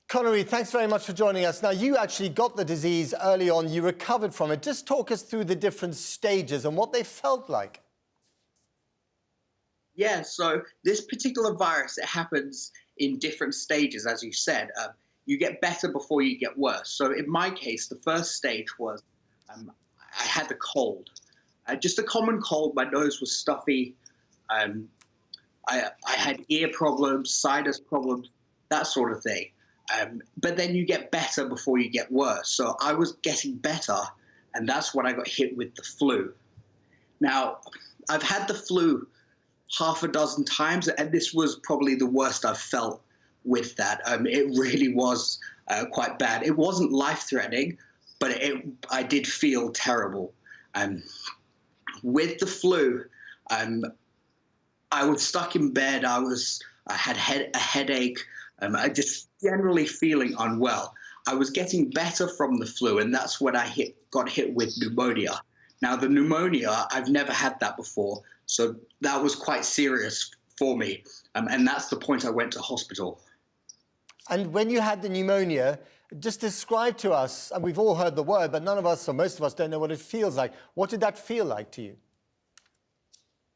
Connery, thanks very much for joining us. Now, you actually got the disease early on. You recovered from it. Just talk us through the different stages and what they felt like. Yeah, so this particular virus, it happens in different stages, as you said. You get better before you get worse. So in my case, the first stage was I had the cold. Just a common cold. My nose was stuffy. I had ear problems, sinus problems, that sort of thing. But then you get better before you get worse. So I was getting better, and that's when I got hit with the flu. Now, I've had the flu half a dozen times, and this was probably the worst I've felt with that. It really was quite bad. It wasn't life-threatening, but I did feel terrible. With the flu, I was stuck in bed. I had a headache. I just generally feeling unwell. I was getting better from the flu, and that's when I got hit with pneumonia. Now, the pneumonia, I've never had that before, so that was quite serious for me, and that's the point I went to hospital. And when you had the pneumonia, just describe to us, and we've all heard the word, but none of us, or most of us, don't know what it feels like. What did that feel like to you?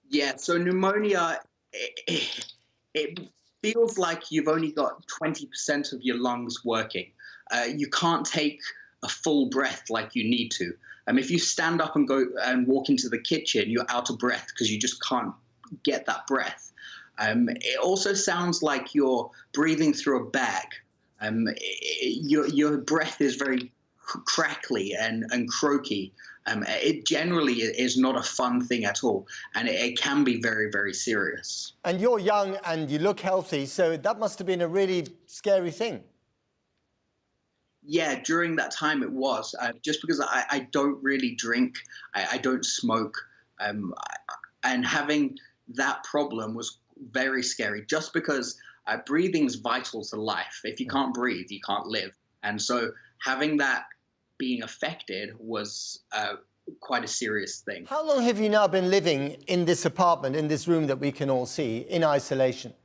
Yeah, so pneumonia, it feels like you've only got 20% of your lungs working. You can't take a full breath like you need to. If you stand up and go and walk into the kitchen, you're out of breath because you just can't get that breath. It also sounds like you're breathing through a bag. Your breath is very crackly and croaky. It generally is not a fun thing at all, and it can be very, very serious. And you're young and you look healthy, so that must have been a really scary thing. Yeah, during that time it was, just because I don't really drink, I don't smoke, and having that problem was very scary, just because breathing's vital to life. If you can't breathe, you can't live. And so having that being affected was quite a serious thing. How long have you now been living in this apartment, in this room that we can all see, in isolation?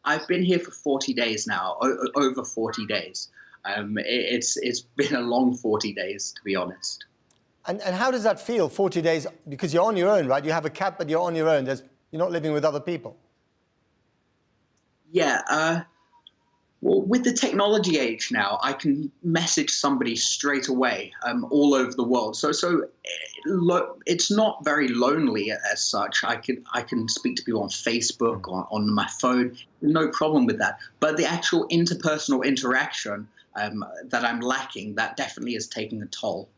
I've been here for 40 days now, over 40 days. It's been a long 40 days, to be honest. And how does that feel, 40 days? Because you're on your own, right? You have a cat, but you're on your own. You're not living with other people. Yeah, well, with the technology age now, I can message somebody straight away all over the world. So it's not very lonely as such. I can speak to people on Facebook, on my phone. No problem with that. But the actual interpersonal interaction that I'm lacking, that definitely is taking a toll.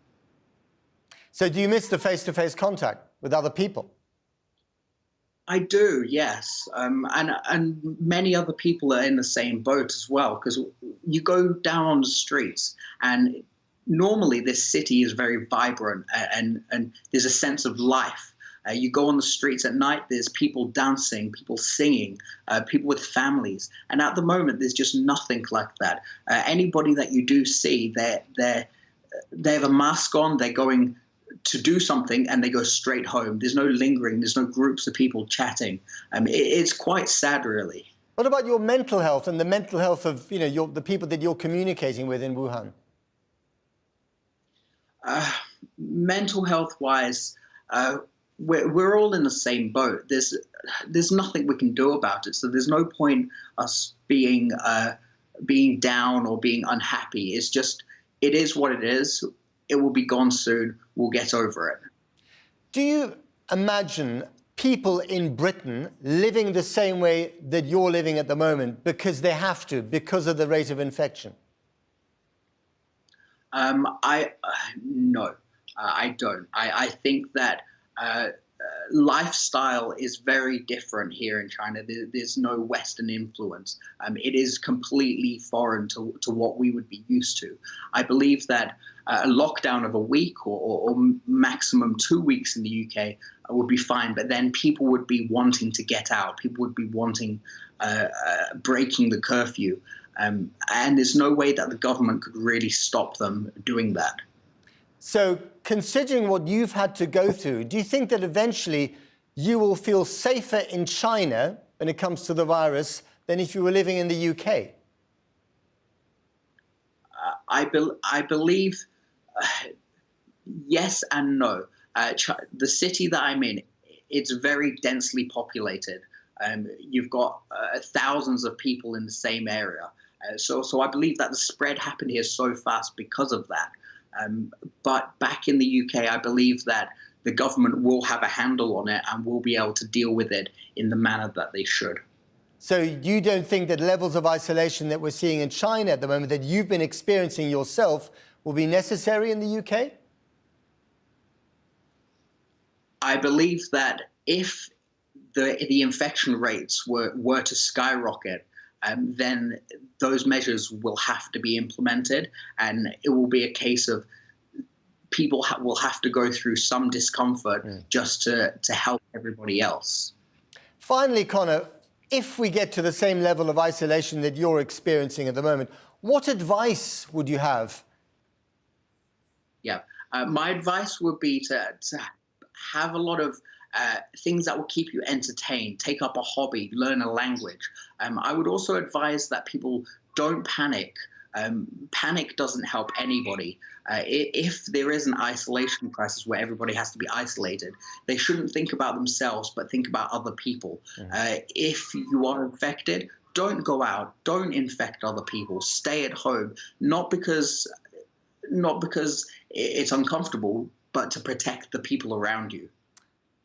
So do you miss the face-to-face contact with other people? I do, yes, and many other people are in the same boat as well, because you go down on the streets, and normally this city is very vibrant, and there's a sense of life. You go on the streets at night, there's people dancing, people singing, people with families, and at the moment there's just nothing like that. Anybody that you do see, they have a mask on, they're going to do something and they go straight home. There's no lingering, there's no groups of people chatting. It's quite sad, really. What about your mental health and the mental health of the people that you're communicating with in Wuhan? Mental health-wise, we're all in the same boat. There's nothing we can do about it, so there's no point us being down or being unhappy. It's just, it is what it is. It will be gone soon. We'll get over it. Do you imagine people in Britain living the same way that you're living at the moment because they have to, because of the rate of infection? No, I don't. I think that lifestyle is very different here in China. There's no Western influence. It is completely foreign to what we would be used to. I believe that a lockdown of a week or maximum 2 weeks in the UK would be fine, but then people would be wanting to get out. People would be wanting breaking the curfew. And there's no way that the government could really stop them doing that. So considering what you've had to go through, do you think that eventually you will feel safer in China when it comes to the virus than if you were living in the UK? I believe yes and no. The city that I'm in, it's very densely populated. You've got thousands of people in the same area. So I believe that the spread happened here so fast because of that. But back in the UK, I believe that the government will have a handle on it and will be able to deal with it in the manner that they should. So you don't think that levels of isolation that we're seeing in China at the moment, that you've been experiencing yourself, will be necessary in the UK? I believe that if the infection rates were to skyrocket, then those measures will have to be implemented, and it will be a case of people will have to go through some discomfort just to help everybody else. Finally, Connor, if we get to the same level of isolation that you're experiencing at the moment, what advice would you have? Yeah, my advice would be to have a lot of things that will keep you entertained, take up a hobby, learn a language. I would also advise that people don't panic. Panic doesn't help anybody. If there is an isolation crisis where everybody has to be isolated, they shouldn't think about themselves, but think about other people. If you are infected, don't go out, don't infect other people, stay at home, not because it's uncomfortable, but to protect the people around you.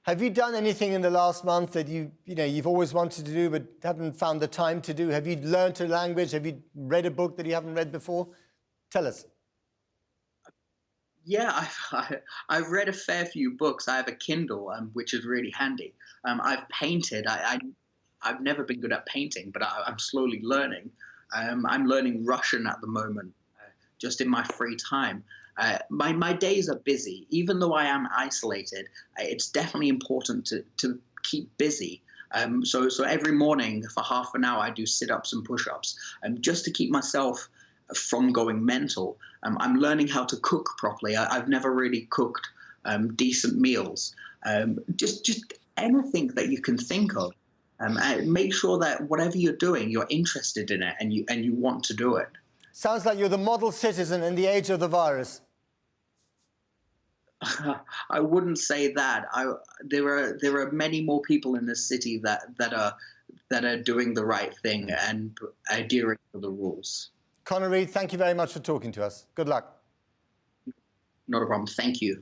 Have you done anything in the last month that you've always wanted to do but haven't found the time to do? Have you learned a language? Have you read a book that you haven't read before? Tell us. Yeah, I've read a fair few books. I have a Kindle, which is really handy. I've painted. I've never been good at painting, but I'm slowly learning. I'm learning Russian at the moment, just in my free time. My days are busy. Even though I am isolated, it's definitely important to keep busy. So every morning for half an hour, I do sit-ups and push-ups, just to keep myself from going mental. I'm learning how to cook properly. I've never really cooked decent meals. Just anything that you can think of. Make sure that whatever you're doing, you're interested in it and you want to do it. Sounds like you're the model citizen in the age of the virus. I wouldn't say that. There are many more people in this city that are doing the right thing and adhering to the rules. Connor Reid, thank you very much for talking to us. Good luck. Not a problem. Thank you.